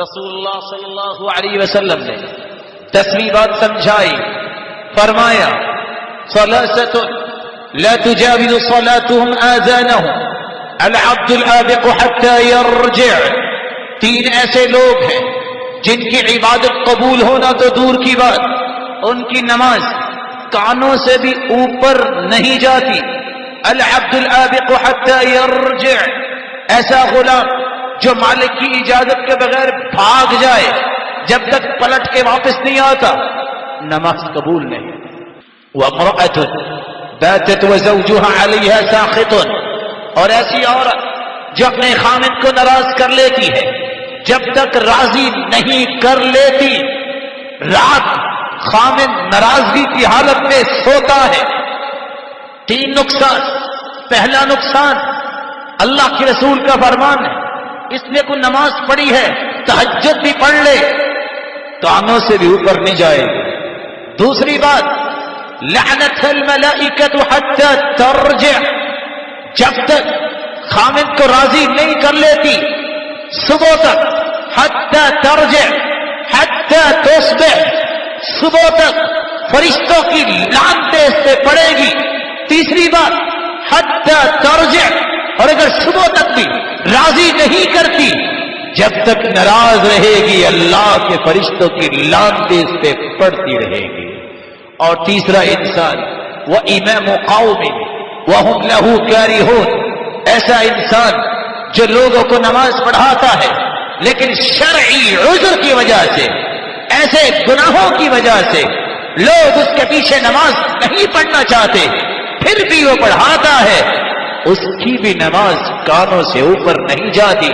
رسول اللہ صلی اللہ علیہ وسلم نے 10ویں بات سمجھائی، فرمایا ثلاثة لا تجاوز صلاتهم آذانهم العبد الآبق حتى يرجع. 3 ایسے لوگ ہیں جن کی عبادت قبول ہونا تو دور کی بات، ان کی نماز کانوں سے بھی اوپر نہیں جاتی. العبد الآبق حتى يرجع، ایسا غلام جو مالک کی اجازت کے بغیر بھاگ جائے، جب تک پلٹ کے واپس نہیں آتا نماز قبول نہیں. وامرأة باتت وزوجها عليها ساخط، اور ایسی عورت جو اپنے خامد کو ناراض کر لیتی ہے، جب تک راضی نہیں کر لیتی رات خامد ناراضگی کی حالت میں سوتا ہے. 3 نقصان. پہلا نقصان، اللہ کے رسول کا فرمان ہے اس نے کوئی نماز پڑھی ہے تہجد بھی پڑھ لے کانوں سے بھی اوپر نہیں جائے. دوسری بات، لعنت الملائکۃ حتی ترجع، جب تک خامد کو راضی نہیں کر لیتی صبح تک، حتی ترجع حتی تصبح، صبح تک فرشتوں کی لعنتیں اس پہ پڑے گی. تیسری بات، حتی ترجع، اور اگر صبح تک بھی راضی نہیں کرتی جب تک ناراض رہے گی اللہ کے فرشتوں کی لعنتیں اس پہ پڑتی رہے گی. اور تیسرا انسان، وَإِمَامُ قَوْمٍ وَهُمْ لَهُ كَارِهُونَ، ایسا انسان جو لوگوں کو نماز پڑھاتا ہے لیکن شرعی عذر کی وجہ سے، ایسے گناہوں کی وجہ سے لوگ اس کے پیچھے نماز نہیں پڑھنا چاہتے، پھر بھی وہ پڑھاتا ہے، اس کی بھی نماز کانوں سے اوپر نہیں جاتی.